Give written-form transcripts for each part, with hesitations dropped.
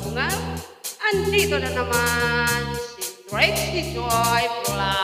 bunga. Andito na naman si Tracy Joy Vlog.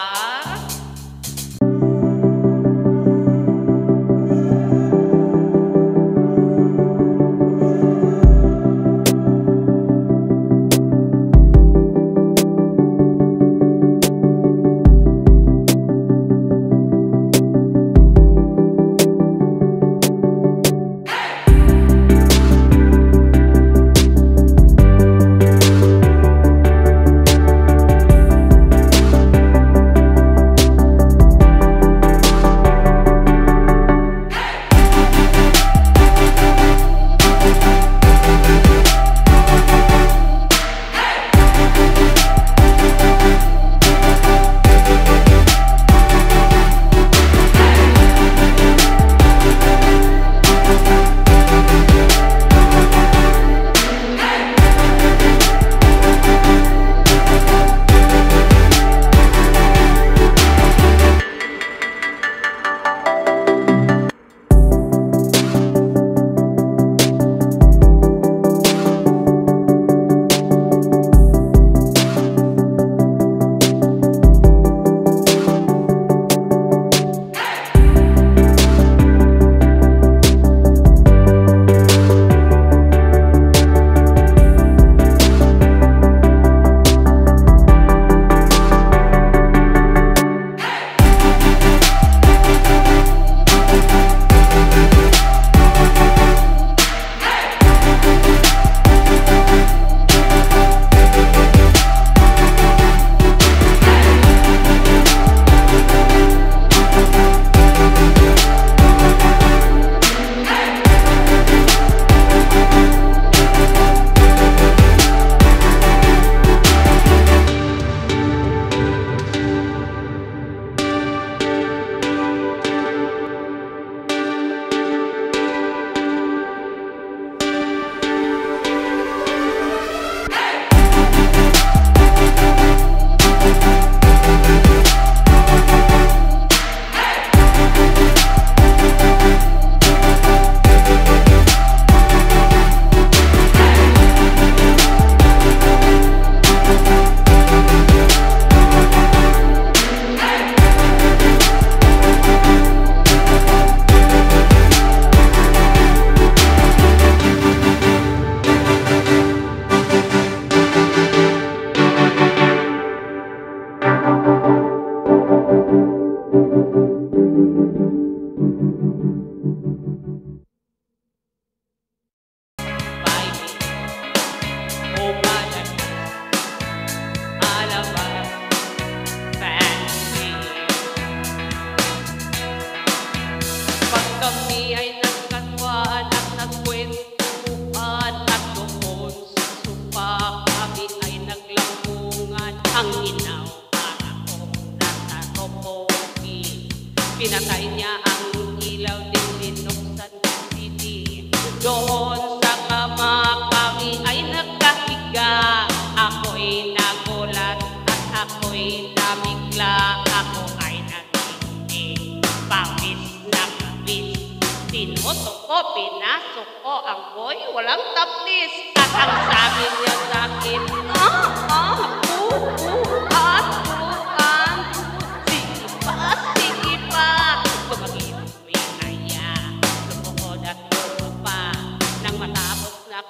Pinatay niya ang ilaw din binuksan ng city. Doon sa kama kami ay nagkahiga. Ako'y nagulat at ako'y nabigla. Ako ay naging pawis na kabis. Sinutok ko, pinasok ko ang boy, walang taplis. At ang sabi niya sa akin,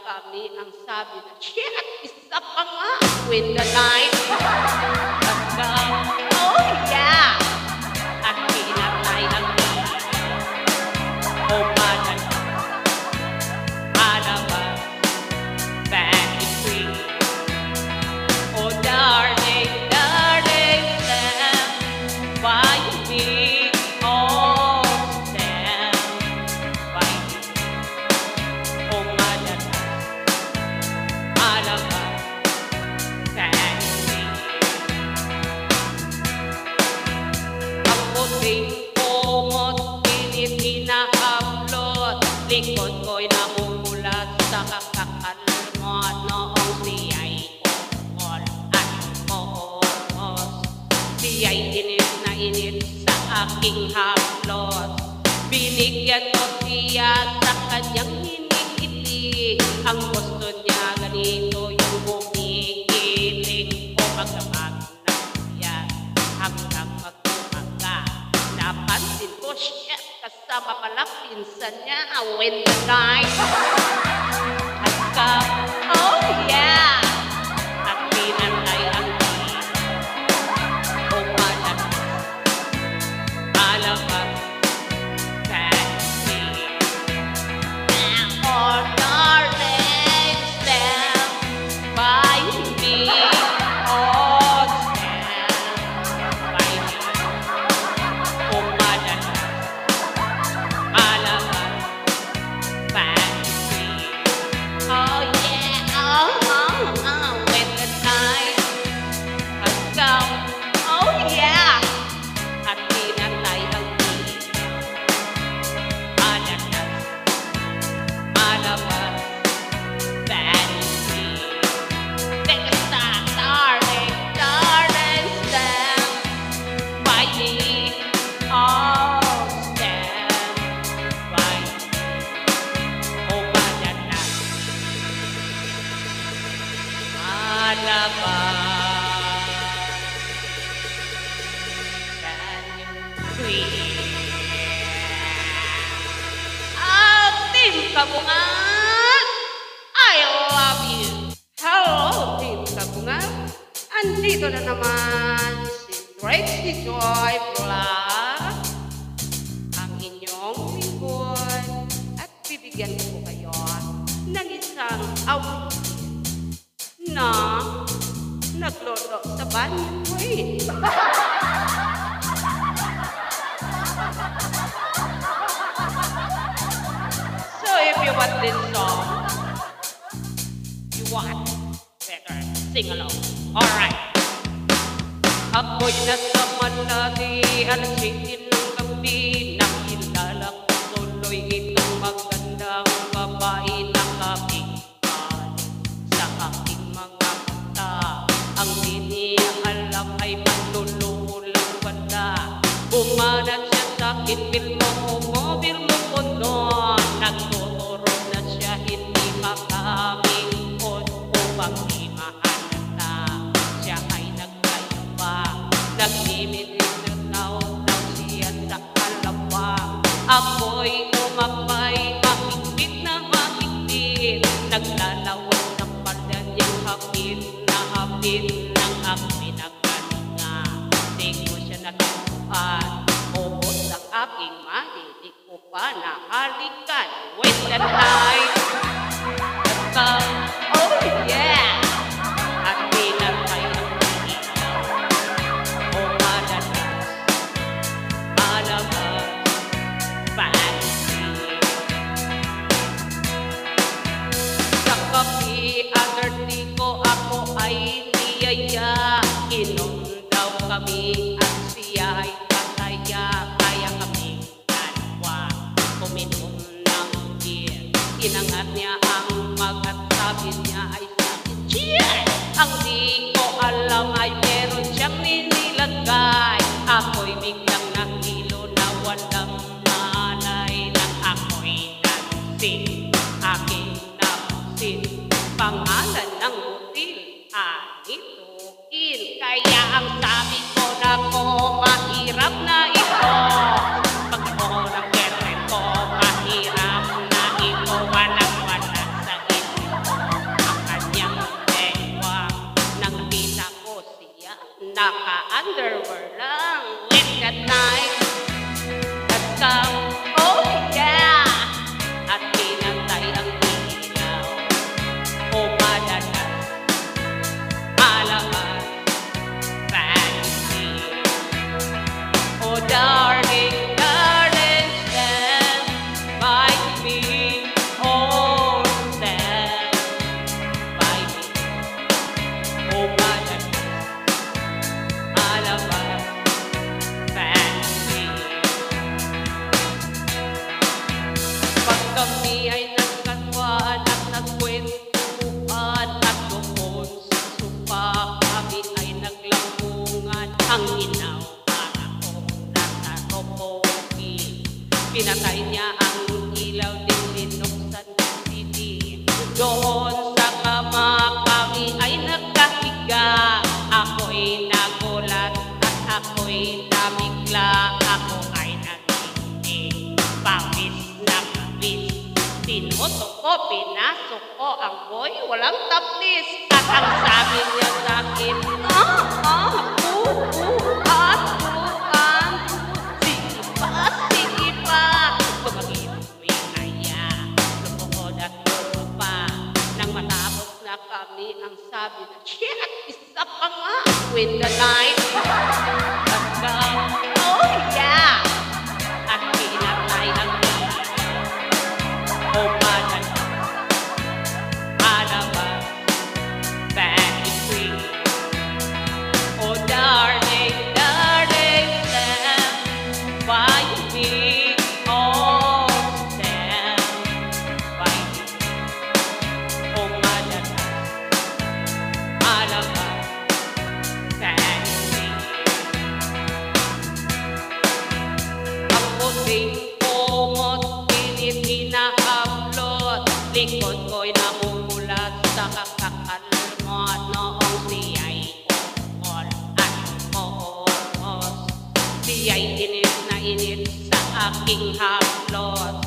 kami ang sabi na, shit, isa pa nga with the night. Let's go. Oh, yeah. At pinatay ang umanan. Alabas. Back in free. Oh, darling, darling, Sam. Why you be all Sam? Why you umanan? Likod ko'y namumulat sa kakakalunod noong siya'y ukol at moos. Siya'y init na init sa aking haplos. Binigyan ko siya sa kanyang hinikiti. Ang gusto niya ganito yung night. Hanggang, oh yeah, at pinatay ang umalat. Alabang fancy. Oh darling, stand by me. Oh, stand by me. Umalat. Alabang fancy. Oh yeah, when the night has come. Oh yeah, at pinatay ang alakas, alabang fancy. Take a stand, darling, darling, stand by me. Oh, stand by me. Umalat na. Alabang fancy. Ang Team Kabungan, I love you. Hello, Team Kabungan. Andito na naman si Tracy Joy Vlog, ang inyong lingkod, at bibigyan ko kayo ng isang awitin na naglolo sa banyo. So if you want this song, you want better sing along. Alright. Ako'y nasa malatian, singin ng gabi, nakilala ko tuloy itong magandang babae na kapigtan sa aking mga mata. Ang di niya alam ay manlululang wala. Bumanat siya sa akin, bilmo mo ko noon. Nagtuturo na siya, hindi makamingon upang imahalata. Siya ay nagkayaba, nagmimitis na daw siya sa kalawang. Ako'y umapay, mahigpit na mahigpit. Naglalawag ng pala niyang hapit na hapit ng aking pinagkalinga. Di ko siya natutuan, ubos ang aking mahili ko pa nahalikan. When the night has come, oh yeah, at pinatay ang ilaw. Umalalas, alabang fancy. Sa kapi, alerti ko ako ay niyaya. Inom daw kami at siya ay pataya. Kaya kami dalawa uminom ng beer. Inangat niya ang mag at sabi niya ay sabi, cheers! Ang di ko alam ay meron siyang nilagay. Ako'y biglang nahilo na walang malay. Nang ako'y napansin, aking napansin, pangalan ng butil, anituin. Kaya ang sabi ko na ko, mahirap na ito. Pag ko ng girlfriend ko, mahirap na ito. Walang-wala sa isip ko ang kanyang dewa. Nang kita ko siya, naka-underwear lang. When that night has come, oh yeah, at pinatay ang ilaw. Umalalas, alabang fancy. Oh darling, darling, stand by me. Oh, stand by me. Umalalas, alabang fancy. Pag kami ay nagkatwaan at nagkwentuhan at doon sa sopa kami ay naglampungan. Ang inaw para kong nasa ropogi. Pinatay niya ang ilaw din binuksan ng TV. Doon sa kama kami ay nagkahiga. Ako'y nagulat at ako'y namigla. Ako ay naging pawis na kapis. Sinuot Binoto ko, pinasok ko ang boy, walang taplis. At ang sabi niya sa akin, sige pa. Tumagin ko'y kaya, lumuhod at pa. Nang matapos na kami, ang sabi na, shit, isa pa nga, with the night. Hanggang, oh yeah, at pinatay ang oh, madal, alaman, back free. Oh, darling, darling, stand by me. Oh, stand by me. Oh, madal, alaman, back free. Ang puting kumot, hinahablot, likod ko'y namumulat sa kakakalmot. Noong siya'y ukol at moos, siya'y init na init sa aking hablot.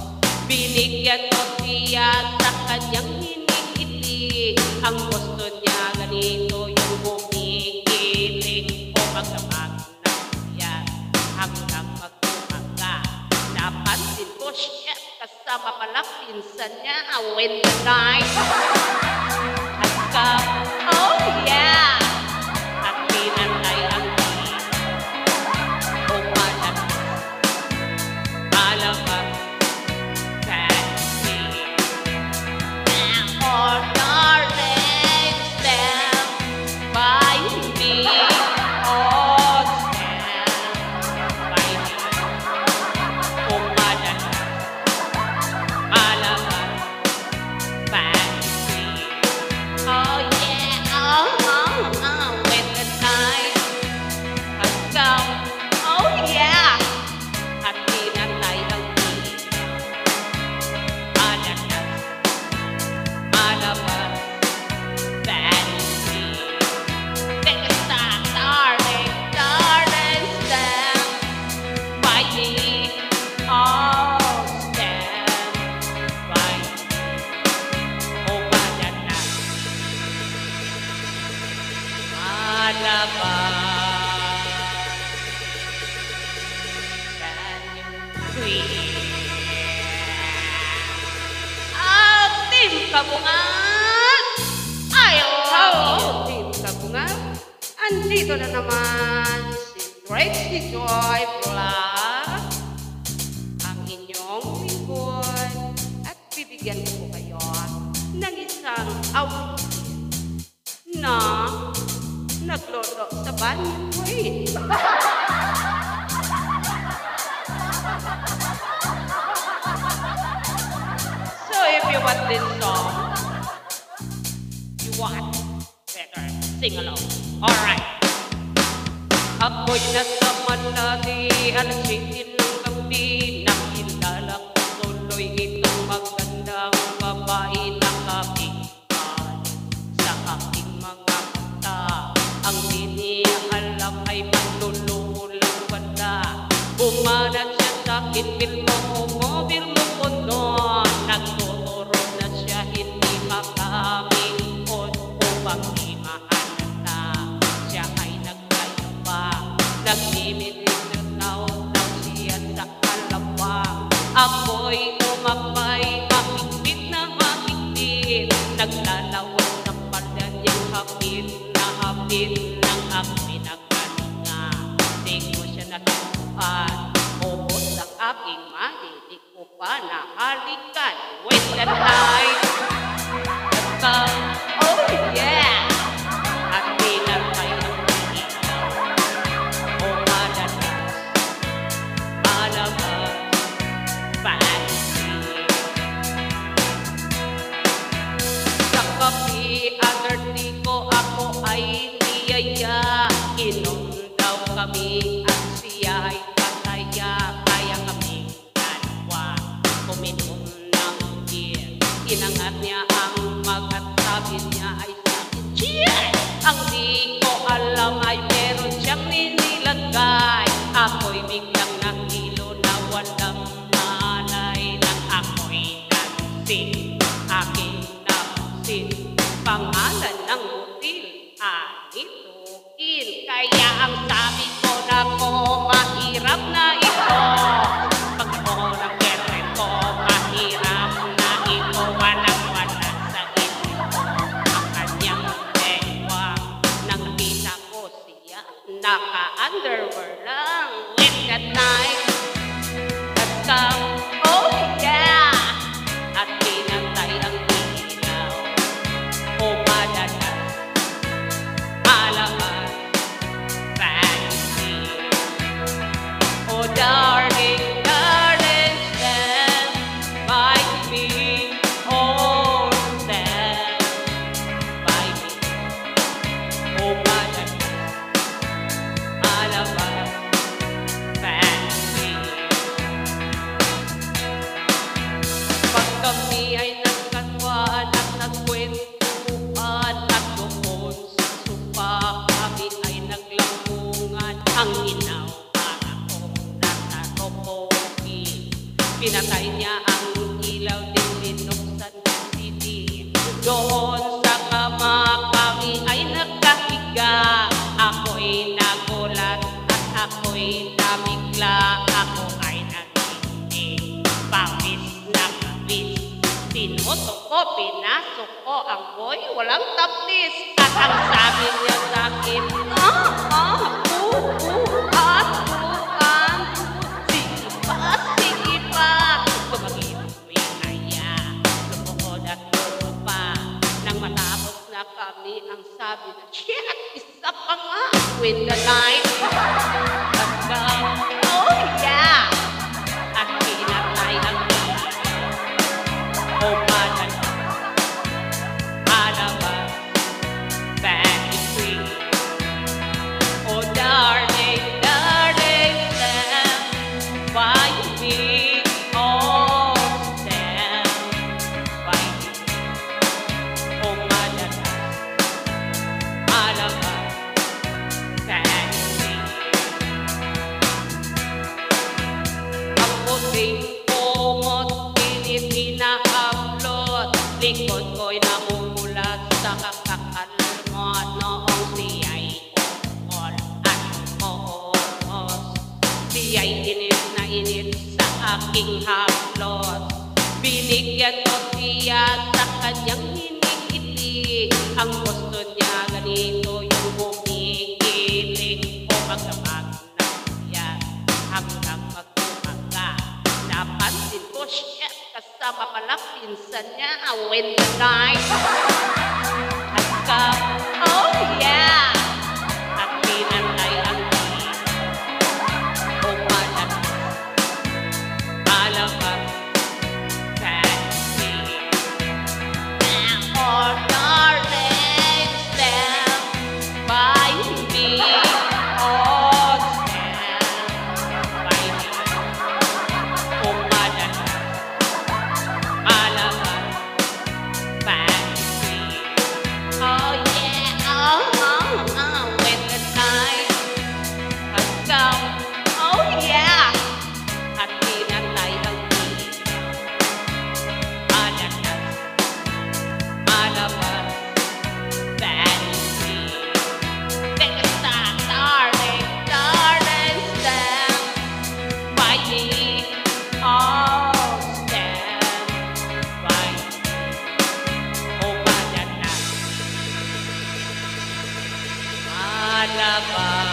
Binigyan ko siya sa kanyang hinihili, ang gusto niya ganito yung bumikiling. O magdamag na siya hanggang mag-umaga, napansin ko siya kasama pala pinsan niya, when the night has come, oh yeah, at pinatay ang umalat, alaman, fancy. Oh, darling, stand by me. Oh, stand by me. Umalat, alaman, fancy. Oh yeah, when the night has come, oh yeah, at pinatay ang alaman, alaman, fancy. Take a stand, darling, darling, stand by me. Oh, stand by me. Oh, madala, malaban, ang team kabungan, I love Hello, you. Team Kabungan. Andito na naman si Tracy Joy Vlog, ang inyong lingkod, at bibigyan ko kayo ng isang awitin na naglolo sa banyo ko eh. So if you want this song, you want better sing along. Alright. Ako'y nasa Manali, alas 7 ng gabi, nakilala ko tuloy itong magandang babae na kapitan sa aking mga mata. Ang di niya alam ay maglululang pala. Bumanat siya sa akin, bilmo mo ko noon. Nagtuturo na siya, hindi makamingon upang imahalata. Siya ay nagtayo pa, nagmimilig na naon siya sa kalawang. Ako'y umapay, mahigpit na mahigpit, naglalawan ng palda niyang hapit na hapit ng aking pinagkalinga. Di ko siya natutuan, ubos ang aking mali, di ko pa nahalikan. When the night has come, oh yeah, at pinatay ang ilaw. O madalas, malaman, fancy. Sa kapi, alerti ko ako ay niyaya. Inom daw kami at siya ay pataya. Kaya kami dalawa uminom ng beer. Inangat niya ang mag at sabi niya ay sabi, cheers! Ang di ko alam ay meron siyang nilagay. Ako'y biglang nahilo na walang malay nang ako'y nagsing. aking napansin. Pangalan ng butil, anituin. Kaya ang sabi ko na ko, mahirap na ito. Pag ako ng girlfriend ko, mahirap na ito. Walang-wala sa isip ko ang kanyang lengwa. Nang kita ko siya, naka-underwear lang. Late at night, at come, oh yeah. At pinantay ang ilaw. O madalas, malaman, fancy. Oh darling, darling, stand by me. Oh, stand by me. Oh madalas, malaman, fancy. Pag kami ay nagkatwaan at nagkwentuhan at doon sa sopa kami ay naglampungan. Ang ginawa akong nasa ropoki. Pinatay niya ang ilaw din binuksan ng TV. Doon sa kama kami ay nagkahiga. Ako'y nagulat at ako'y namigla. Ako ay naging pawis na pawis. Sinutok ko, pinasok ko ang boy, walang taplis. At ang sabi niya sa akin, sige pa. Tumagin ko'y naya, lumukod at lumupa. Nang matapos na kami, ang sabi na, shit, isa pa nga. With the night, at oh yeah. At pinatay ang oh madalas, malaman, fancy queen. Oh darling, darling, stand by me. Oh, stand by me. Oh madalas, malaman, fancy. Ang puting kumot, pinipina-upload. Likod ko'y namumulat sa kakakalmot. Noong siya'y ukol at poos. Siya'y init na init sa aking haplos. Binigyan ko siya sa kanyang hinihili. Ang gusto niya ganito yung bumigiling. O magdamag na siya hanggang mag-umaga. Napansin ko, shit, kasama pala pinsan niya. When the night has come, oh yeah. At pinantay ang ilaw. O madalas, malaman, fancy. Oh darling, stand by me. Oh, stand by me. Oh madalas, malaman, fancy. Oh yeah, when the night has come, oh yeah. At pinatay ang ilaw. Madalas, malaman, fancy. Take a stop, darling, darling, stand by me. Oh, stand by me. Oh, madalas, malaman,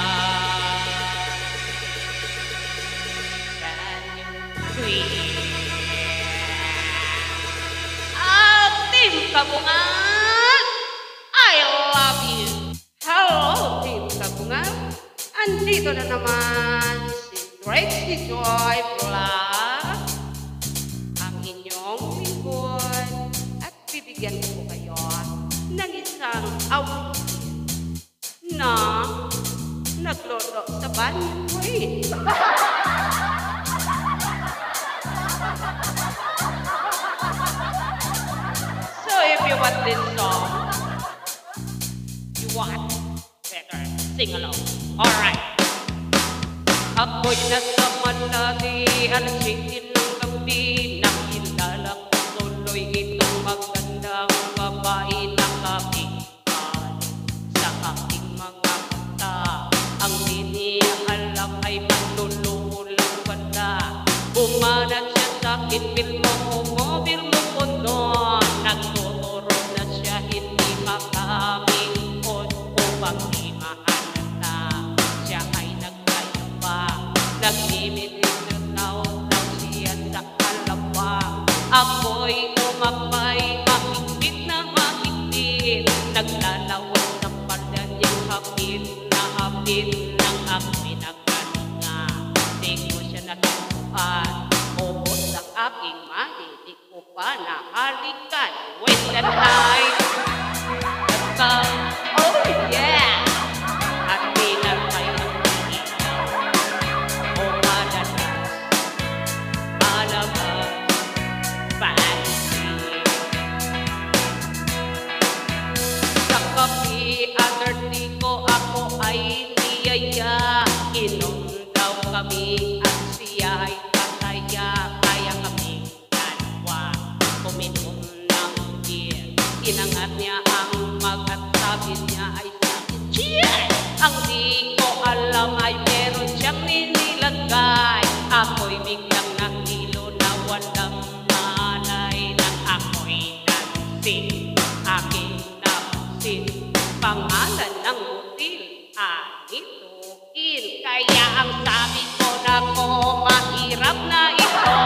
fancy. Ang Team Kabungan, I love you. Hello, Team Kabungan. Andito na naman si Tracy Joy Vlog, ang inyong lingkod, at bibigyan ko po kayo ng isang awitin na naglolo sa banyo ko eh. So if you want this song, you want better sing along. Alright. Ako'y nasa Malati, alas 7 ng gabi, nakilala ko tuloy itong maganda. Ipil mo, umobir mo ko noon. Nagtuturo na siya, hindi makamingon. Upang di mahalata, siya ay nagkayapa. Nagmimitin na taon lang siya sa kalawang. Ako'y umapay, mahigpit na mahigpit. Naglalawag ng palda niyang hapit na hapit ng aking pinagkalinga. Di ko siya natutuan, ubos ang aking mali, di ko pa nahalikan. When the night has come, oh yeah, at pinatay ang ilaw, o madalas, malabas, fancy. Sa kapi, alerti ko ako ay niyaya. Inom daw kami at siya ay pataya. Kaya kami dalawa uminom ng beer. Inangat niya ang mag at sabi niya ay sabi, cheers! Ang di ko alam ay meron siyang ninilagay. Ako'y biglang nahilo na walang malay. Nang ako'y nagsing, aking napansin, pangalan ng butil, anituin. Kaya ang sabi ko na ko, mahirap na ito.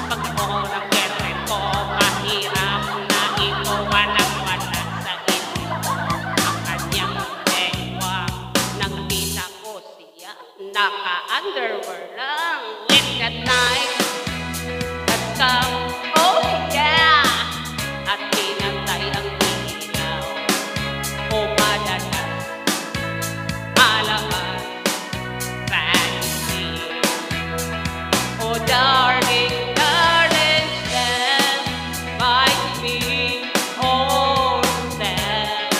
Pag ito ng girlfriend ko, mahirap na ito. Walang-wala sa isip ko ang kanyang lengwa. Nang kita ko siya, naka-underwear lang. When that night has come, oh yeah, at pinatay ang ilaw, o madalas, malabas, fancy. Oh darling, darling, stand by me. Oh, stand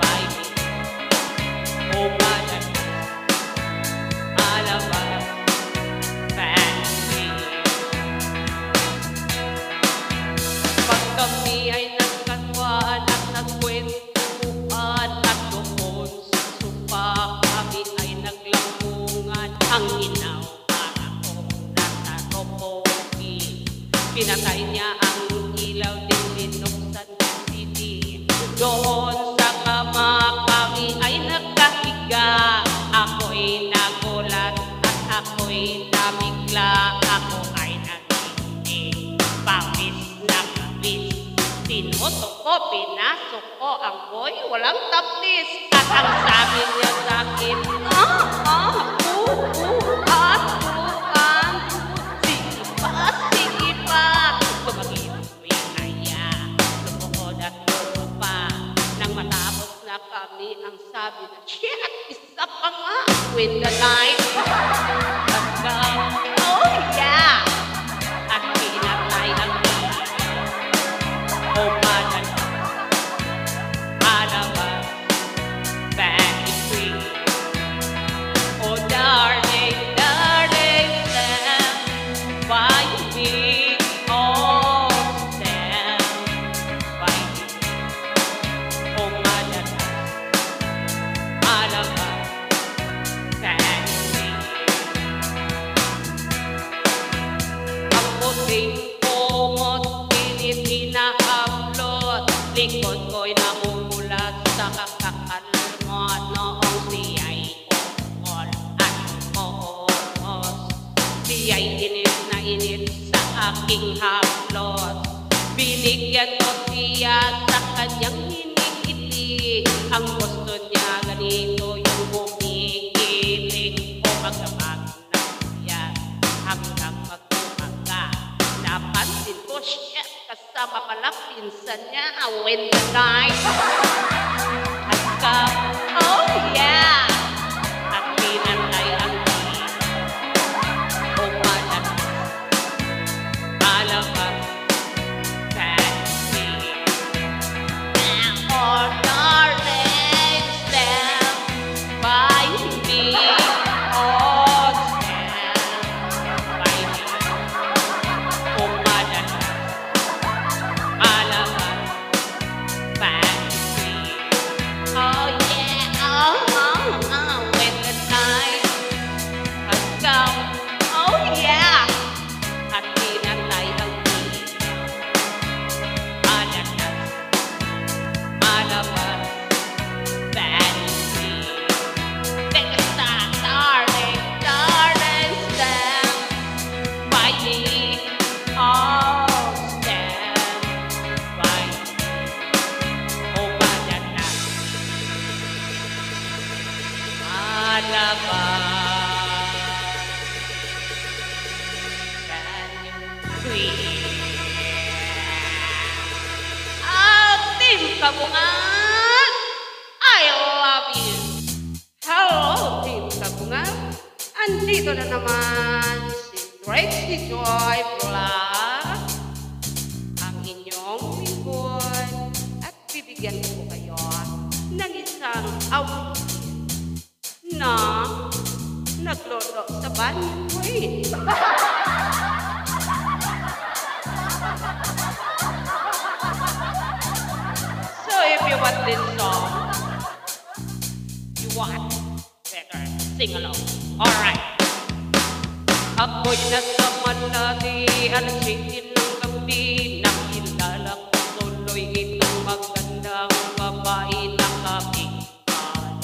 by me. Oh madalas, malabas, fancy. Pag kami ay nagkatwaan at nagkwentuhan, at doon sa sopa kami ay naglampungan. Ang ginawa akong nasa ropogi, pinatay niya ang ilaw, din binuksan ng CD. Doon sa kama kami ay nagkahiga. Ako'y nagulat at ako'y nabigla. Ako ay nagiginig, pawis na pawis. Sinutok ko, pinasok ko ang boy, walang taplis. At ang sabi niya sa akin, sige pa. Tumagin may naya, lumuhod at lumapa. Nang matapos na kami, ang sabi na, shit, isa pa nga. When the night has come, oh yeah, at pinatay ang ilaw, o madalas, malabas, fancy. Oh darling, darling, stand by me. Oh, stand by me. Oh madalas, malabas, fancy. Ang puting kumot, pinit ina-upload. Likod ko'y naumulat sa kakakalmot. Noong siya'y ukol at uos. Siya'y init na init sa aking haplos. Binigyan ko siya sa kanyang hinihiti. Ang gusto niya ganito yung bumigiling. O magdamag na siya hanggang mag-umaga. Napansin ko siya kasama pala pinsan niya. When the night has come, oh yeah, at pinatay ang ilaw, o madalas, malabas, fancy. Oh darling, stand by me. Oh, stand by me. Oh madalas, malabas, fancy. Oh yeah, Kabungan! I love you! Hello, Team Kabungan! Andito na naman si Tracy Joy Vlog, ang inyong lingkod, at bibigyan ko kayo ng isang awitin na naglodo sa banyo ko eh. So if you want this song, you want better sing along. Alright. Ako'y nasa malaki, alas 7 ng gabi, nakilala ko tuloy itong magandang babae na kapitan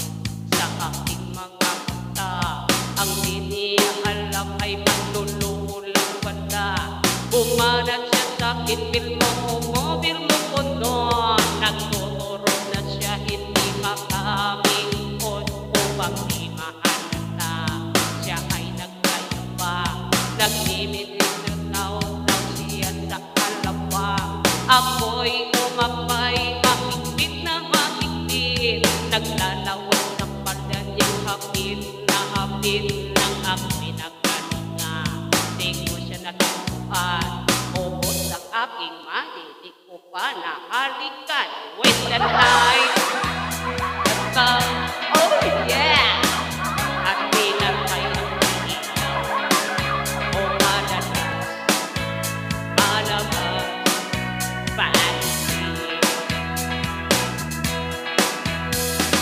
sa aking mga mata. Ang di niya alam ay manluluho lang pala. Bumanat siya sa akin, bilmo mo kondo. Nagtuturo na siya, hindi makamingon upang di mahalata. Siya ay nagkayapa, nagmimilitaw daw siya sa kalawang. Ako'y umapay, mahigpit na mahigpit. Naglalawan sa pala niyang hapit na hapit ng aking pinagkalinga. Di ko siya natutuan, ubos ang aking mahilig ko pa na halikan. When the night has come, oh yeah, at pinatay ang ilaw, o madalas, malabas, fancy.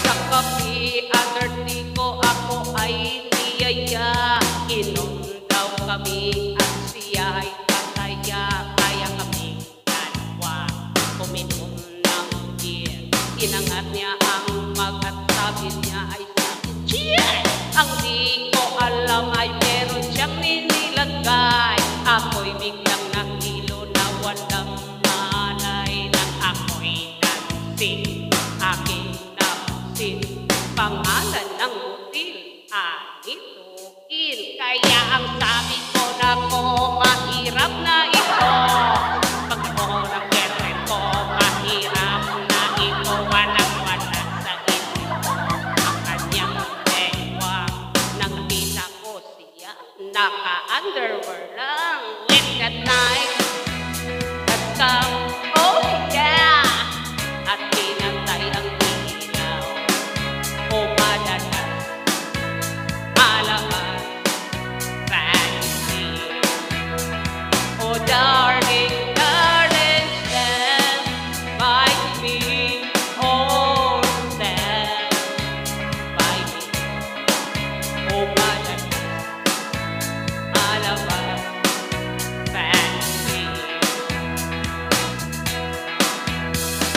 Sa kape, alerti ko ako ay niyaya. Inom daw kami at siya ay pataya. Kaya kami dalawa uminom ng beer. Inangat niya ang mug at sabi niya ay sakin, cheers! Ang di ko alam ay meron siyang nilagay. Ako'y biglang nahilo na walang malay. Nang ako'y nagsing, aking napansin pangalan ng butil, anituin. Kaya ang sabi ko na ko, mahirap na ito. Pag ko ng girlfriend ko, mahirap na ito. Walang-wala sa isip ko ang kanyang lengwa. Nang kita ko siya, naka-underwear lang. When that night has come, oh yeah, at pinantay ang ilaw, o madalas, malabas, fancy. Oh darling, darling, stand by me. Oh, stand by me. Oh madalas, malabas, fancy.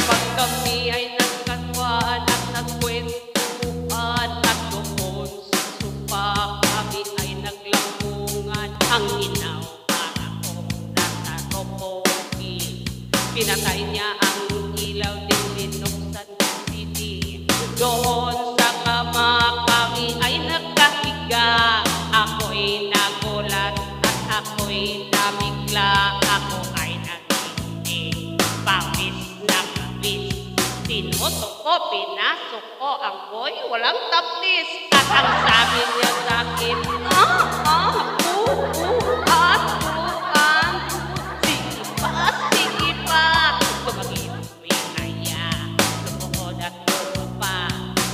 Pag kami ay nagkatwaan at nagkwentuhan at doon sa sopa kami ay naglampungan. Ang inaw para kong nasa ropoki. Pinatay niya ang ilaw din binuksan ng CD. Doon sa kama kami ay nagkahiga. Ako'y nagulat at ako'y nabigla. Ako ay naginig, pawis na pawis. Sinutok ko, pinasok ko ang boy, walang taplis. At ang sabi niya sa akin, sige pa. Tumagin may kaya, lumuhod at pa.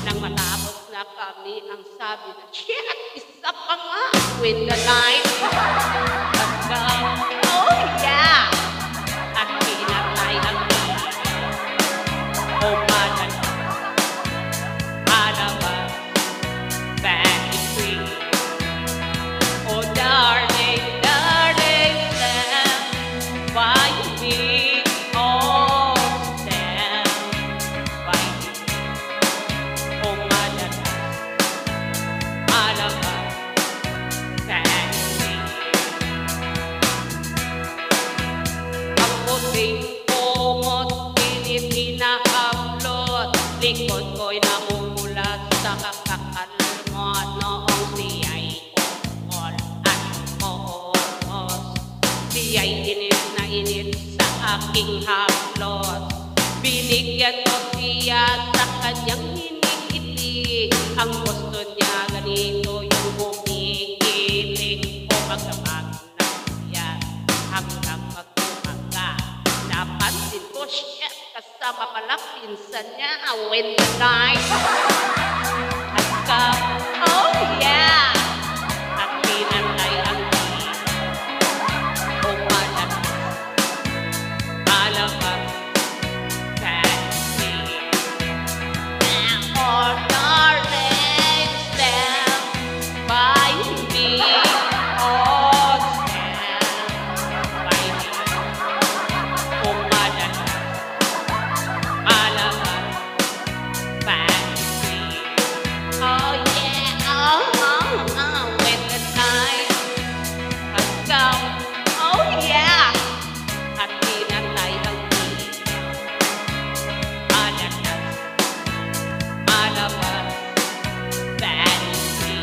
Nang matapos na kami, ang sabi na, shit, isa pa nga. When the night has come, oh yeah, at pinatay ang ilaw, o madalas, malabas, fancy free. Oh darling, darling, stand by me. Oh, stand by me. Oh madalas, malabas, fancy. Ang puting kumot, pinit hinahablot. Likod ko'y namumulat sa kakakalmot. Noong siya'y ukol at moos. Siya'y init na init sa aking haplos. Binigyan ko shit, kasama pala pinsan niya. When the night has come, oh yeah, at pinatay ang umalat, alabang fancy. Oh darling, stand by me. Oh, stand by me. Umalat, alabang fancy. Oh yeah, when the night has come, oh yeah, at pinatay ang alakas, alabas, fancy.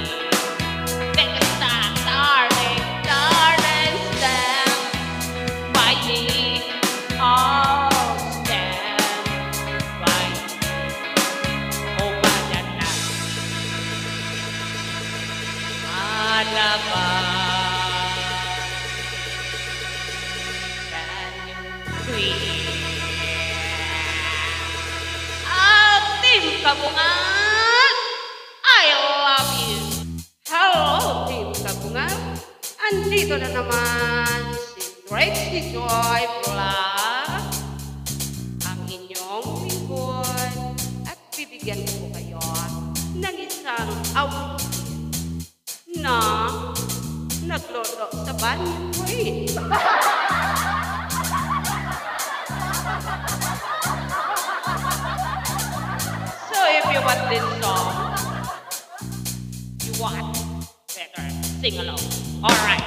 Take a stand, darling, darling, stand by me. Oh, stand by me. Umalat na, alabas, fancy. Ang Team Kabungan, I love you. Hello, Team Kabungan! Andito na naman si Trixie Joy Vlog, ang inyong lingkod, at bibigyan ko kayo ng isang awitin na naglolo sa banyoy. So if you want this song, you want better sing along. Alright.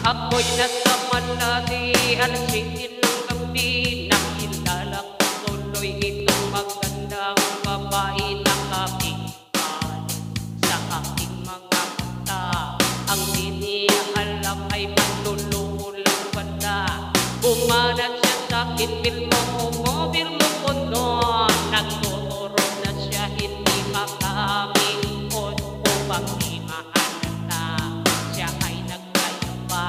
Ako'y nasa malatian, singin ng gabi, nakilala ko tuloy itong magandang babae na kapitbahay sa aking mga mata. Ang di niya alam ay maglululang wala. Bumanat siya sa akin, bilmo mo ko noon. Nagtuturo na siya, hindi makamingon upang imahalata. Siya ay nagkayaba,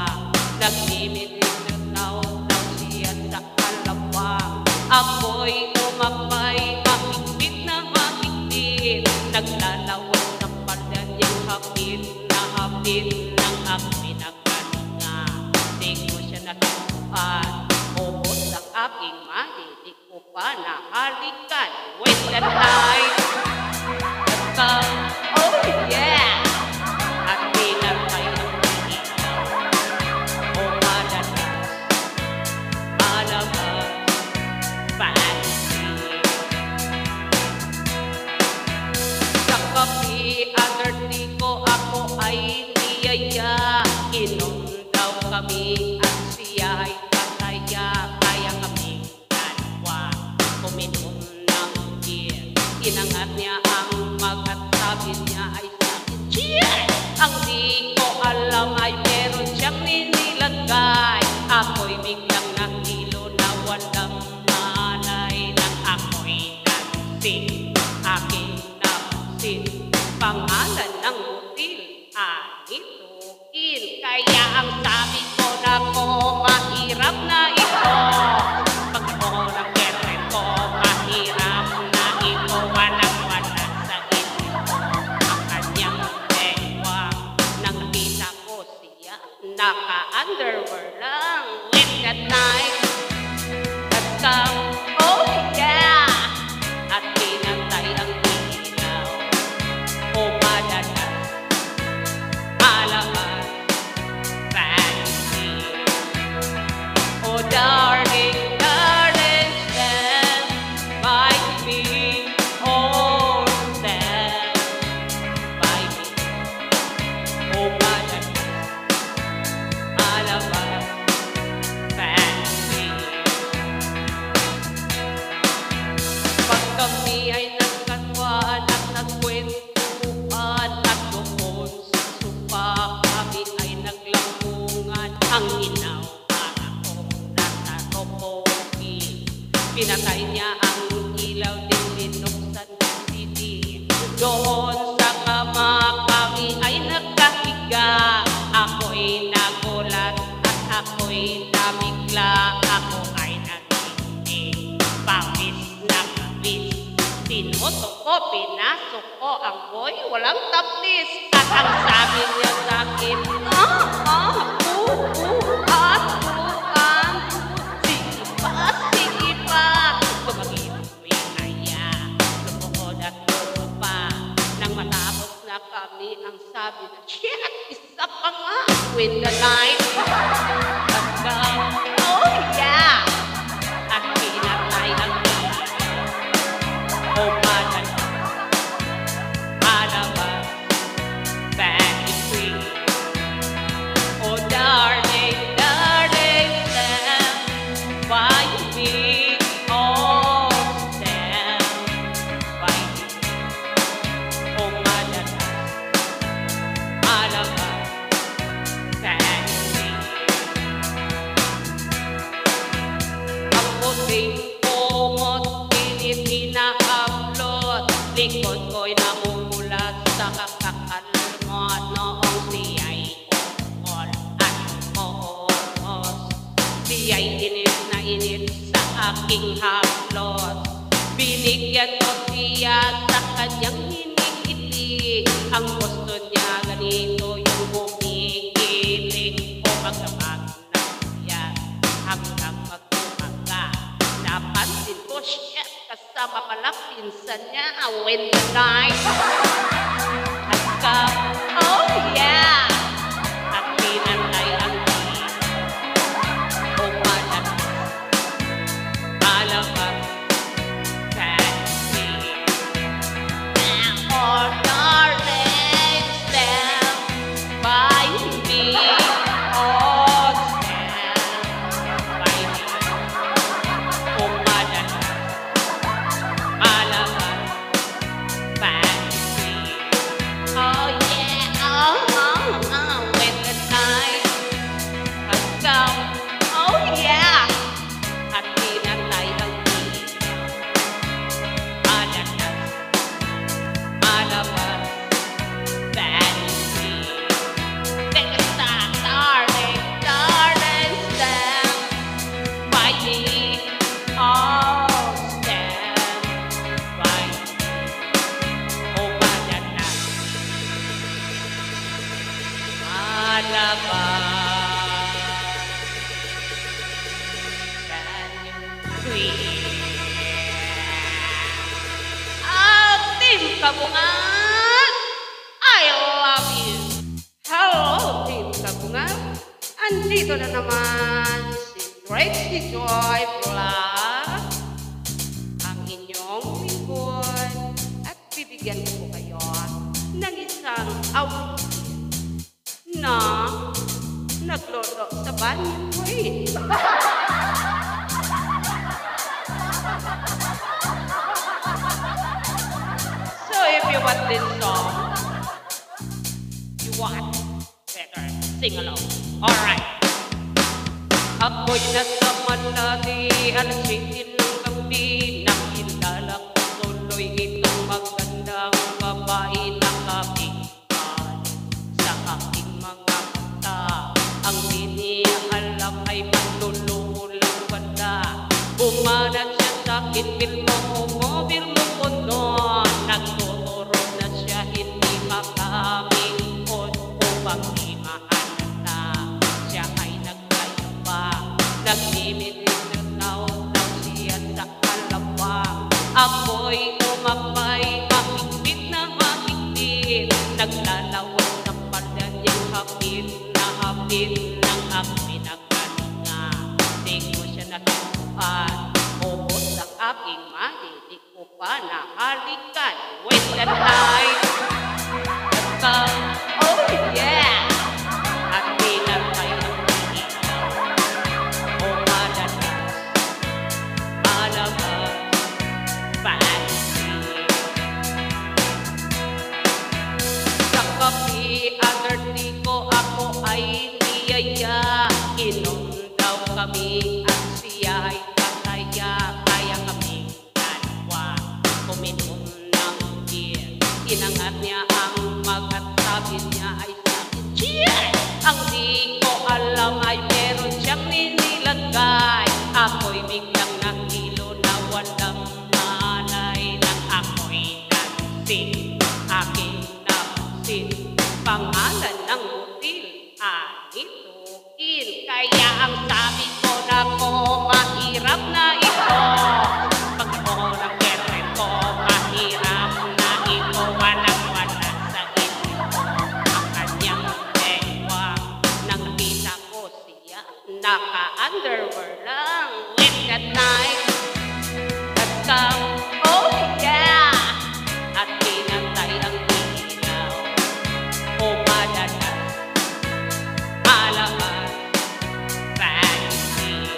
nagmimitin na daw siya sa kalawang. Ako'y umapay, mahigpit na mahigpit. Naglalawag sa pala niyang hapit na hapit ng aking pinagkalinga. Di ko siya natutuan, ubos ang aking mali, di ko pa nahalikan. When the night has come, oh yeah, at pinatay ang ilaw, umalalas, alabas, fancy. Sa kapi, alerti ko ako ay niyaya. Inom daw kami at siya ay pataya. Kaya kami dalawa uminom ng beer. Inangat niya ang mag at sabi niya ay sakin, cheers! Ang di ko alam ay meron siyang ninilagay. Ako'y biglang nahilo na walang malay. Nang ako'y nagsing, aking napansin pangalan ng butil, anituin. Kaya ang sabi ko na ko, mahirap na ito. Pag ko ng girlfriend ko, mahirap na ito. Walang-walang sa isip ko ang kanyang dewa. Nang kita ko siya, naka-underwear lang. When that night has come, oh yeah, at pinatay ang ilaw, umalalas, alabas, fancy. Oh darling, darling, stand by me. Oh, stand by me. Umalalas, alabas, fancy. Pag kami ay nagkatwaan at nagkwentuhan at doon sa sopa kami ay naglampungan. Ang ginawa akong nasa ropogi, pinatay niya ang ilaw din binuksan ng CD. Doon sa kama kami ay nagkahiga. Ako'y nagulat at ako'y namigla. Ako ay naging pinasok ko ang boy, walang taplis. At ang sabi niya sa akin, sige pa. Tumagin ko'y naya, lumuhod at pa. Nang matapos na kami, ang sabi na, shit, isa pa nga. With the night, hanggang, oh yeah. At pinatay ang oh, madal, alaman, back in free. Oh, darling, darling, stand by me. Oh, stand by me. Oh, madal, alaman, back in free. Ang puting kumot, hinahablot, likod ko'y namumulat sa kakakalmot. Noong siya'y ukol at moos, siya'y init na init sa aking hablot. Binigyan ko siya sa kanyang hinihili, ang gusto niya ganito yung bumikiling. O magdamag na siya hanggang mag-umaga, napansin ko siya kasama pala pinsan niya, when the night has come, oh yeah. At pinatay ang umalat, alaman, fancy. Oh, darling, stand by me. Oh, stand by me. Umalat, alaman, fancy. Oh yeah, when the night has come, oh yeah. At pinatay ang alaman, alaman, fancy. Take a stand, darling, darling, stand by me. Oh, stand by me. Oh, madala, malaban, Team Kabungan, I love you. Hello, Team Kabungan. Andito na naman si Tracy Joy Vlog, ang inyong lingkod, at bibigyan ko po kayo ng isang awit na naglolo sa banyo. So if you want this song, you want better sing along. Alright. Ako'y nasa Manali, alas 7 ng gabi, nakilala ko tuloy itong magandang babae na kapitan sa aking mga mata. Ang di niya alam ay manlululang pala. Bumanat siya sa akin, bilmo mo ko noon. Nagtuturo na siya, hindi makaminkot upang di mahalata. Siya ay nagtayo pa, nagmimilit na naw siya sa kalawang. Ako'y umapay, mahigpit na mahigpit, naglalawan ng palda niyang hapit na hapit ng aking pinagkalinga. Di ko siya natutuan, ubos ang aking mahilig ko pa na halikan. When the night has come, oh yeah. At pinatay ang ilaw, o madalas, alaman, fancy. Sa kape, alerti ko ako ay niyaya. Inom daw kami at siya ay kataya. Kaya kami dalawa uminom ng beer. Inangat niya ang mag at sabi niya ay sabi, cheers! Ang di ko alam ay meron siyang nilagay. Ako'y biglang nahilo na walang malay nang ako'y ituin. Kaya ang sabi ko na ko, mahirap na ito. Pag ko ng girlfriend ko, mahirap na ito. Walang-wala sa isip ko ang kanyang lengwa. Nang kita ko siya, naka-underwear lang. Late at night, at come, oh yeah. At pinantay ang ilaw, o madalas, malaman, fancy.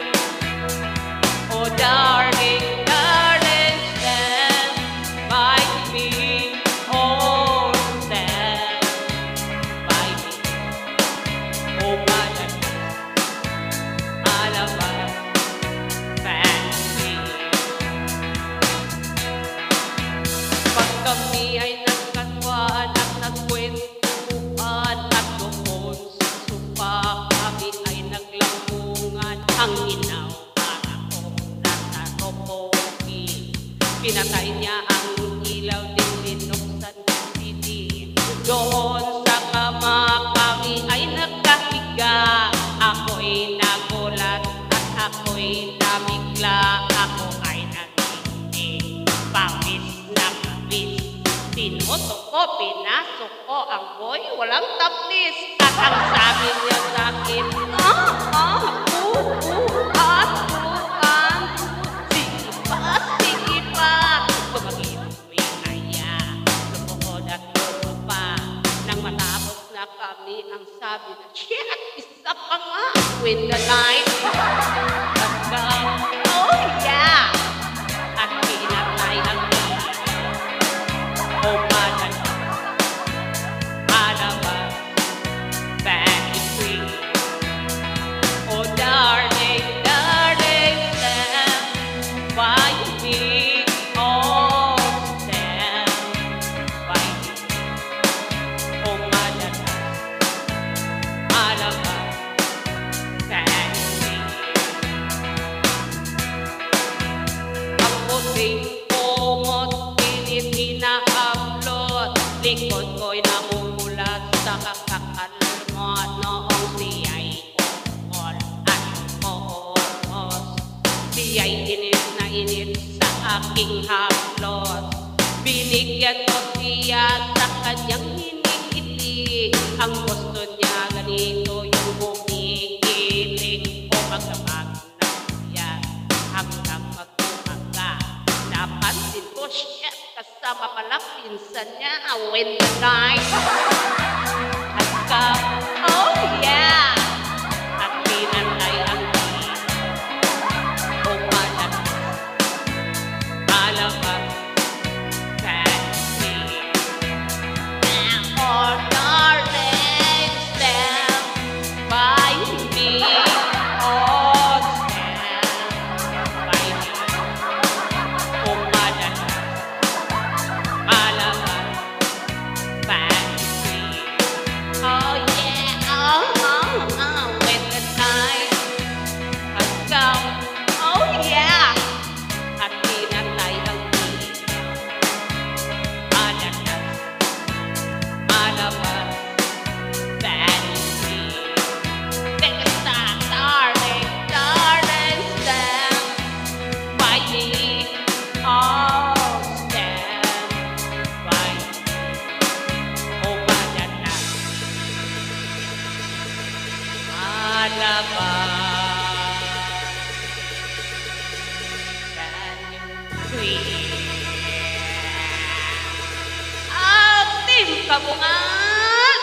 Oh darling, darling, stand by me. Oh, stand by me. Oh madalas, malaman, fancy. Pag kami ay nagkatwaan at nagkwentuhan at doon sa sopa kami ay naglampungan. Ang inaw para kong nasa ropoki. Pinatay niya ang ilaw din binuksan ng CD. Doon sa kama kami ay nagkahiga. Ako'y nagulat at ako'y namigla. Ako ay naginig, pawis na pawis. Sinutok ko, pinasok ko ang boy, walang taplis. At ang sabi niya sa akin, sige pa. Tumagin ko'y kaya, lumuhod at lumupa. Nang matapos na kami, ang sabi na, shit, isa pa nga. With the night, at oh yeah. At pinatay ang ilaw, o madalas, malaman, fancy free. Oh darling, darling, stand by me. Oh, stand by me. Oh madalas, malaman, fancy. Ang puting kumot, pinit hinahablot. Likod ko'y namumulat sa kakakalmot. Noong siya'y ukol at koos. Siya'y init na init sa aking haplos. Binigyan ko siya sa kanyang hinihili. Ang gusto niya ganito yung bumikiling. O magdamag na siya hanggang mag-umaga. Napansin ko siya kasama pala pinsan niya. When the night has come, oh yeah. At pinantay ang ilaw, o madalas, malaman, fancy. Oh darling, stand by me. Oh, stand by me. Oh madalas, malaman, fancy. Oh yeah, when the night has come, oh yeah. At pinatay ang ilaw, madalas, malaman, fancy. Take a stand, darling, darling, stand by me. Oh, stand by me. Oh madalas, malaman, fancy. Team Kabungan,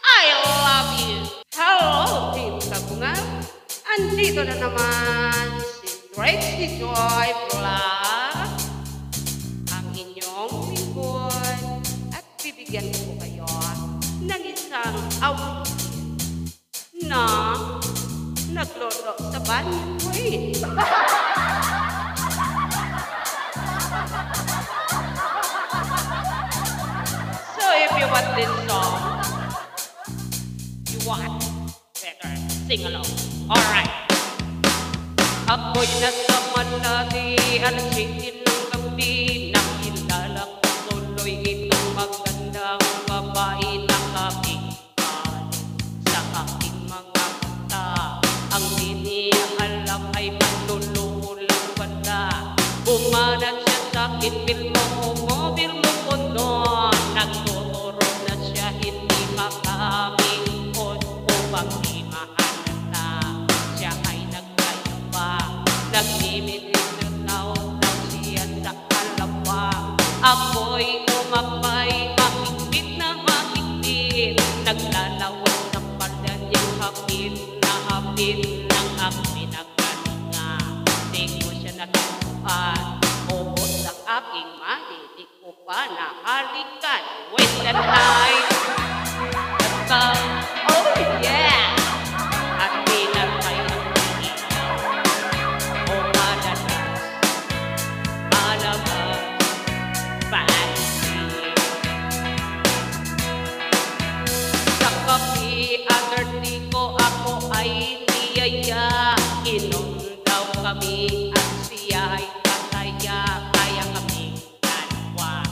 I love you. Hello, Team Kabungan. Andito na naman si Tracy Joy Vlog, ang inyong lingkod, at bibigyan ko kayo ng isang awitin na naglodo sa banyoy. So if you want this song, you want better sing along. Alright. Ako'y nasa Manali, alas 7 ng gabi. Nakilala ko tuloy itong magandang babae na kapitan sa aking mga Dumanan siya sa kinpil mo, umobir mo ko noon. Nagtuturo na siya, hindi makamingon. Upang di mahalata, siya ay nagkayapa. Nagmimilig na taon daw siya sa kalawang. Ako'y umapay, mahigpit na mahigpit. Naglalawan sa palda niyang hapit na hapit ng aking pinagkalinga. Di ko siya natatuan, ubos ang aking mali, di ko pa nahalikan. When the night has come, oh yeah, at pinatay ang ilaw, o madalas, malabas, fancy. Sa kapi, alerti ko ako ay niyaya. Inom daw kami at siya ay pataya. Kaya kami dalawa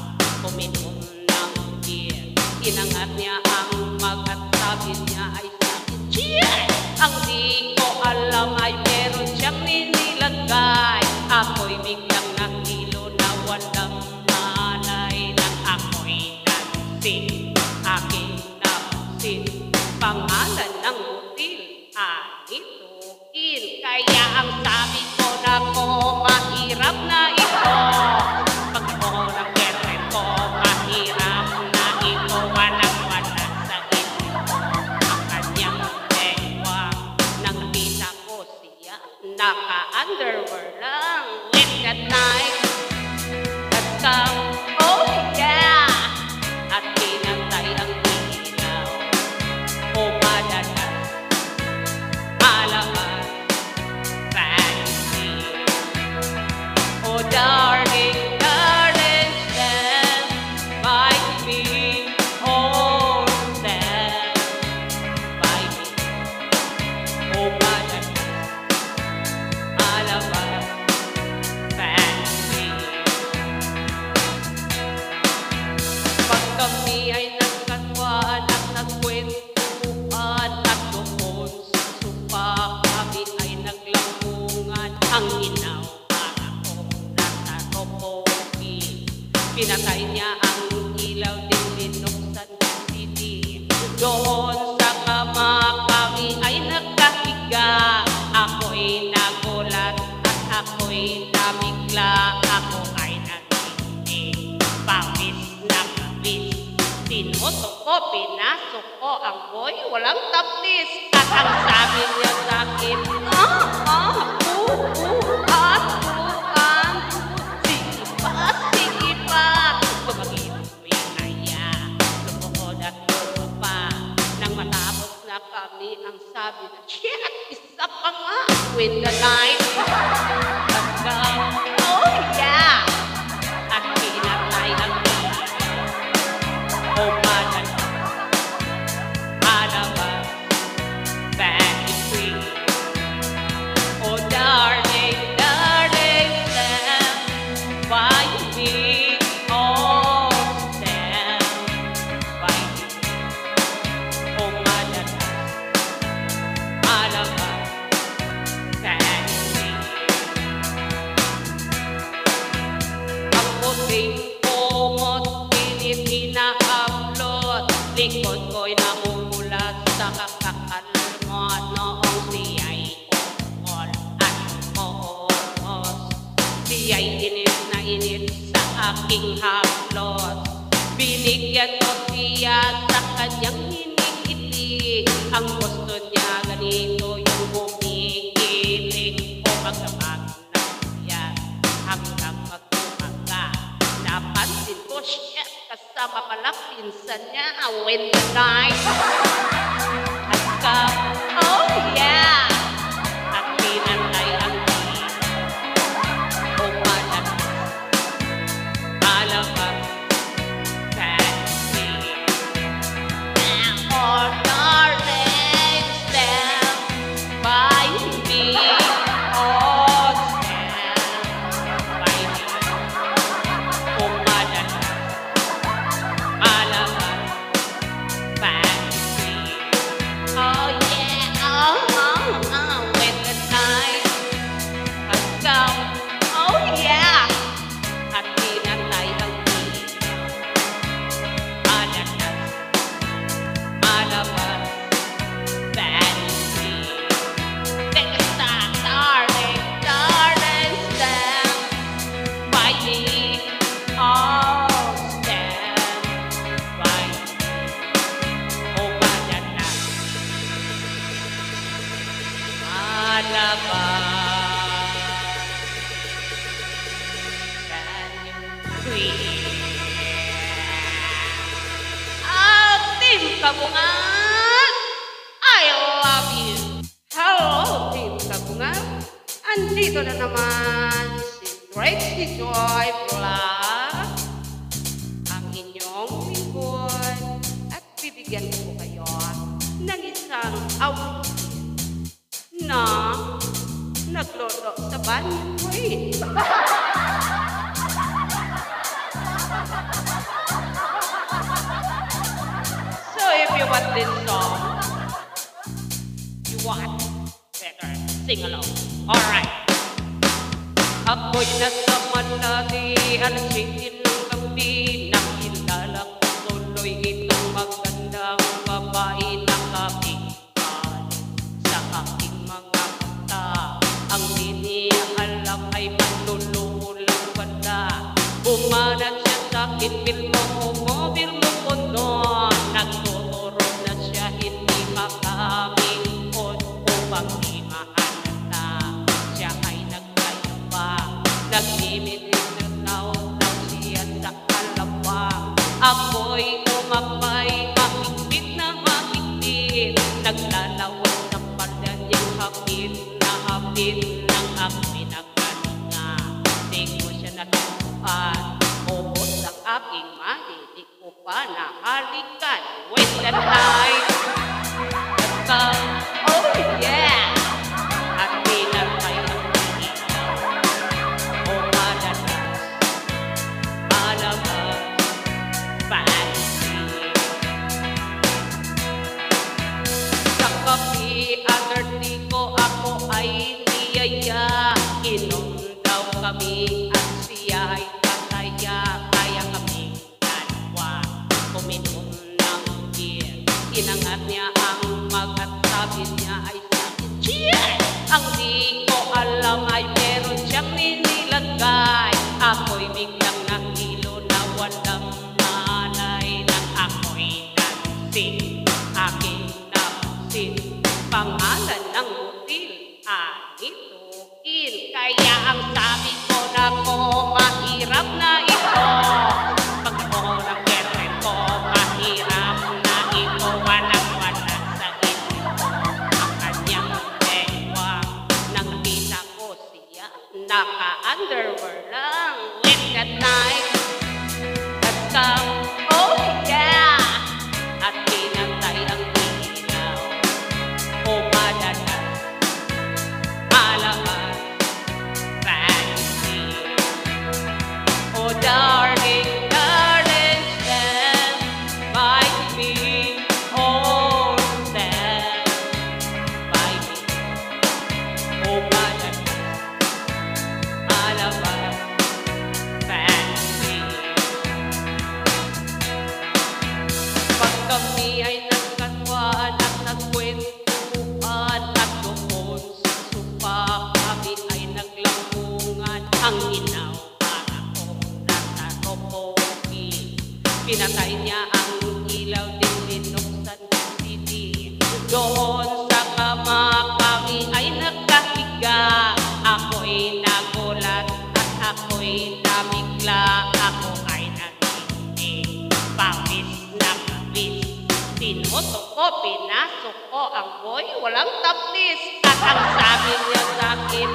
uminom ng beer. Inangat niya ang mug at sabi niya ay sabi, cheers! Ang di ko alam ay meron siyang ninilagay. Ako'y biglang nahilo na walang malay. Nang ako'y nagsing, aking napansin pangalan ng butil, anituin. Kaya ang sabi ko na ko, mahirap na ito. Pag ko ng girlfriend ko, mahirap na ito. Walang-wala sa isip ko ang kanyang lengwa. Nang kita ko siya, naka-underwear lang. When that night has come, oh yeah, at pinantay ang ilaw, o madalas, malakas, fancy. Oh darling, darling, stand by me. Oh, stand by me. Oh madalas, malakas, fancy. Pag kami ay nagkatwaan at nagkwentuhan at doon sa sopa kami ay naglampungan. Ang inaw para kong nasa ropogi. Pinatay niya ang ilaw din binuksan ng CD. Doon sa kama kami ay nagkahiga. Ako'y nagulat at ako'y nabigla. Ako ay naginig, pawis na pawis. Sinutok ko, pinasok ko ang boy, walang taplis. At ang sabi niya sa akin, sige pa. Tumagin ko'y naya, lumuhod at lumapa. Nang matapos na kami, ang sabi na, shit, isa pa nga. When the night has come, oh yeah, at pinatay ang ilaw, o madalas, malabas, fancy. Oh darling, darling, stand by me. Oh, stand by me. Oh madalas, malabas, fancy. Ang puting kumot, pinit ina-upload. Likod ko'y namumulat sa kakakalmot. Noong siya'y ungol at moos. Siya'y init na init sa aking haplos. Binigyan ko siya sa kanyang hinikiti. Ang gusto niya ganito yung bumikiling. O magdamag na siya hanggang mag-umaga. Napansin ko siya kasama pala pinsan niya. When the night has come, oh yeah, at pinatay ang ilaw, o madalas, malakas, fancy. Oh darling, stand by me. Oh, stand by me. O madalas, malakas, fancy. Oh yeah, queen. Team Kabungan, I love you. Hello, Team Kabungan. Andito na naman si Tracy Joy Vlog, ang inyong lingkod, at bibigyan ko kayo ng isang awitin na naglolo sa banyo ko eh. So if you want this song, you want better sing along. Alright. Ako'y nasa malaki, alas 7 ng gabi, nakilala ko tuloy itong magandang babae na kapitan sa aking mga mata. Ang di niya alam ay manluluho lang pala. Bumanat siya sa akin, bilmo mo kondo. Nagtuturo na siya, hindi makamingon upang di mahalata. Siya ay nagtayo pa, nagmimilis na taon siya sa kalawang. Ako'y umapay, mahigpit na mahigpit. Naglalawan sa pala niyang hapit na hapit ng aking pinagkalinga. Di ko siya natutuan, ubos ang aking mahilig ko pa na halikan. When the night has come, oh yeah, at pinatay ang ilaw, o madalas, malabas, fancy. Sa kape, alerti ko ako ay niyaya. Inom daw kami at siya ay pataya. Kaya kami dalawa uminom ng beer. Inangat niya ang mug at sabi niya ay sakin, cheers! Ang di ko alam ay meron siyang nilagay. Ako'y biglang nahilo na walang malay. Nang ako'y nagsing, aking napansin pangalan ng butil, anituin. Kaya ang sabi ko na ko, mahirap na ito. Pag mo ng girlfriend ko, mahirap na ito. Walang-wala sa isip ko ang kanyang lengwa. Nang kita ko siya, naka-underwear lang. When that night has come, oh yeah, at pinantay ang ilaw, o madalas, malabas, fancy. Oh darling, darling, stand by me. Oh, stand by me. Oh madalas, malabas, fancy. Pag kami ay nagkatwaan at nagkwentuhan at doon sa sopa, kami ay naglampungan. Ang inaw para kong nasa ropoki. Pinatay niya ang ilaw din, binuksan ng CD. Doon sa kama kami ay nagkahiga. Ako'y nagulat at ako'y nabigla. Ako ay naginig, pawis na pawis. Sinutok ko, pinasok ko ang boy, walang taplis. At ang sabi niya sa akin,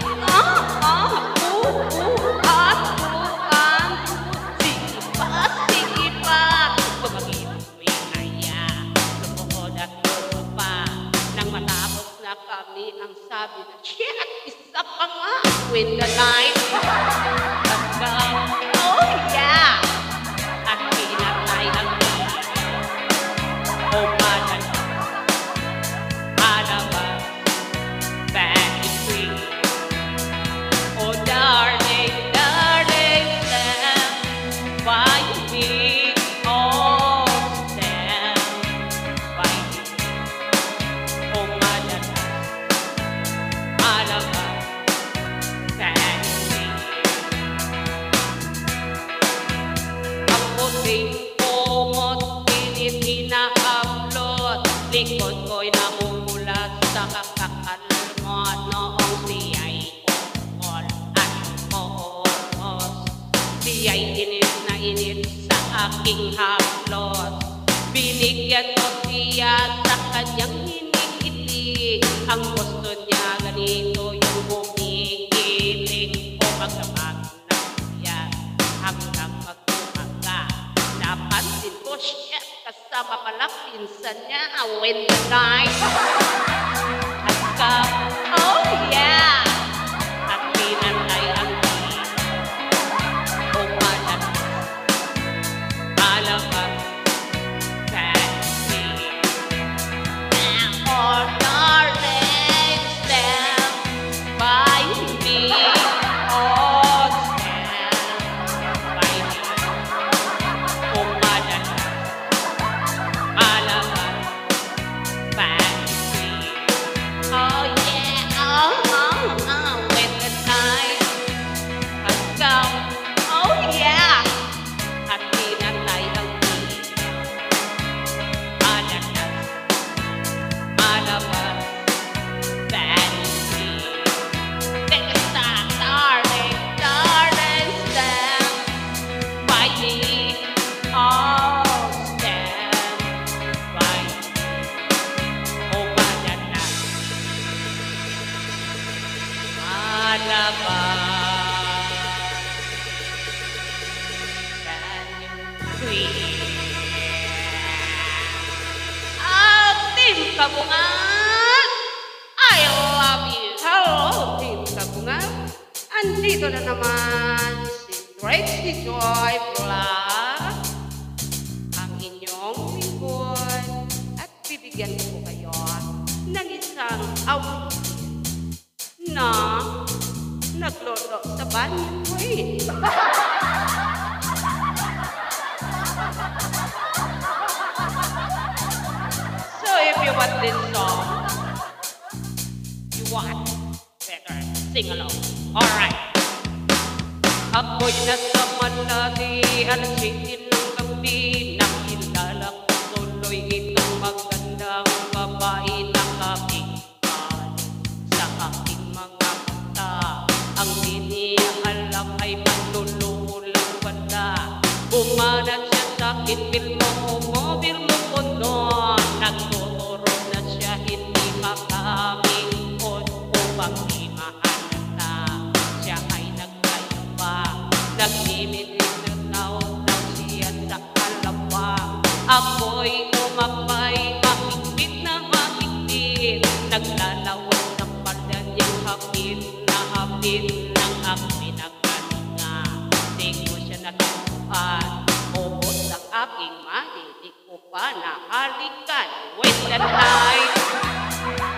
sige pa. Tumagin ko'y kaya, lumuhod at lupa. Nang matapos na kami, ang sabi na, shit, isa pa nga. When the night has come, oh yeah, at pinatay ang ilaw, o madalas, malabas, fancy. Oh darling, darling, stand by me. Oh, stand by me. Oh madalas, malabas, fancy. Ang puting kumot, pinit hinahablot. Likod ko'y namumulat sa kakakalmot. Noong siya'y ukol at moos, siya'y inis na init sa aking haplos. Binigyan ko siya sa kanyang hinihiti. Ang gusto niya ganito yung bumikiling o magdamag na siya hanggang mag-umaga. Napansin ko siya kasama pala pinsan niya when the night has come. Oh yeah! At pinatay ang Kabungan! I love you! Hello, Team Kabungan! Andito na naman si Tracy Joy Vlog, ang inyong lingkod, at bibigyan ko kayo ng isang awitin na naglolo sa banyo ko eh. If you want this song, you want better sing along. Alright. Ako'y nasa malagi, alas 7 ng gabi, nakilala ko tuloy itong magandang babae na kapinggan sa aking mga mata. Ang hindi alam ay manlululang banda. Bumanat siya sa akin, bilmo mo ko noon. Nagtuturo na siya, hindi makamingkod upang di mahalata. Siya ay nagkaiba, nagmimilinaw siya sa kalawa. Ako'y umapay, mahigpit na mahigpit. Naglalawas sa pala niyang hapit na hapit ng aking pinagkalinga. Di ko siya natutuan, ubos ang aking mahilig ko pa na halikan. When the night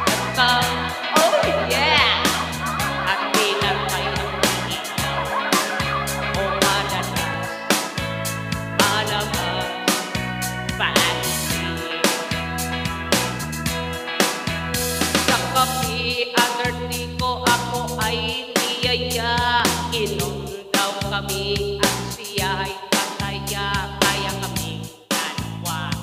has come, oh yeah! At pinatay ang ilaw, o madalas, malabas, fancy. Sa kapi, alerti ko ako ay niyaya. Inom daw kami at siya ay pataya. Kaya kami dalawa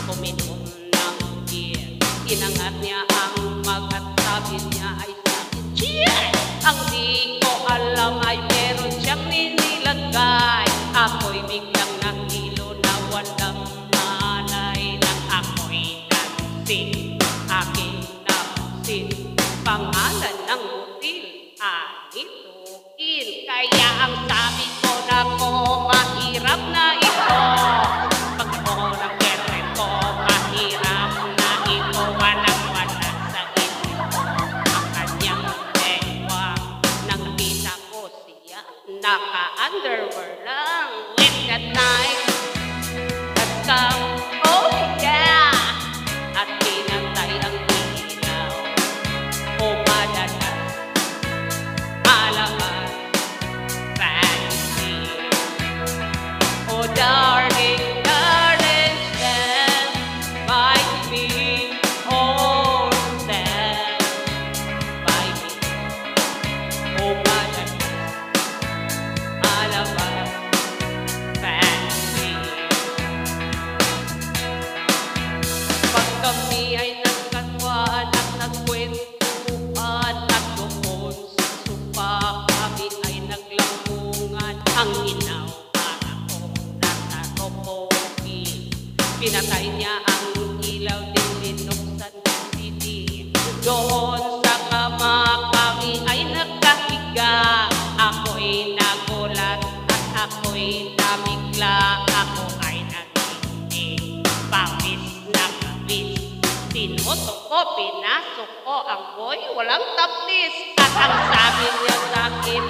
uminom ng beer. Inangat niya ang mag at sabi niya ay sakin, cheers! Ang di ko alam ay meron siyang nilagay. Ako'y biglang nahilo na walang malay. Nang ako'y nagsing, aking napansin pangalan ng butil, anituin. Kaya ang sabi ko na ko, mahirap na ito. Pag ko ng girlfriend ko, mahirap na ito. Walang-wala sa isip ko ang kanyang lengwa. Nang kita ko siya, naka-underwear lang. When that night has come, oh yeah! At pinatay ang ilaw, o madalas, malabas, fancy. Oh darling, darling, stand by me. Oh, stand by me. Oh madalas, malabas, fancy. Pinatay niya ang ilaw din binuksan ng TV. Doon sa kama kami ay nagkahiga. Ako'y nagulat at ako'y namigla. Ako ay naging pawis na kabis. Sinutok ko, pinasok ko ang boy, walang taplis. At ang sabi niya sa akin,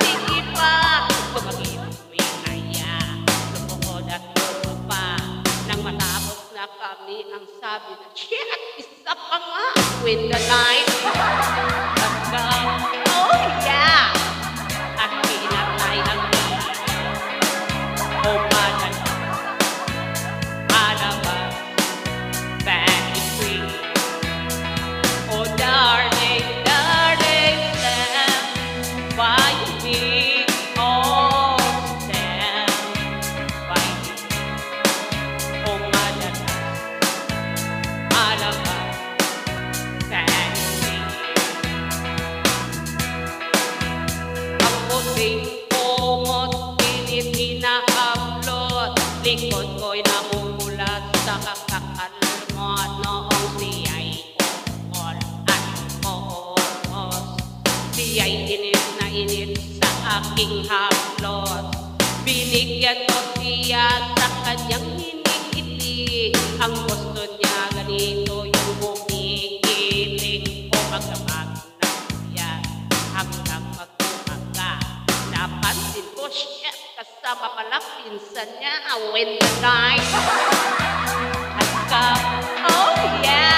sige pa. Tumagin ko'y kaya, lumuhod at lumapa. Nang matapos na kami, ang sabi na, shit, isa pa nga with the night. Hanggang, oh yeah, at pinatay ang oh, malabas, baggy sweet. Oh, darling, darling, stand by me. Oh, stand by me. Oh, malabas, baggy sweet. Ang puting kumot, pinit hinahablot. Likod ko'y namumulat sa kakakalmot. Noong siya'y ukol at uos. Siya'y init na init sa aking haplos. Binigyan ko siya sa kanyang hinihiti. Ang gusto niya ganito yung humihiling. O magdamag na siya hanggang magkumaga. Napansin ko siya kasama pala pinsan niya when the night has come. Oh yeah!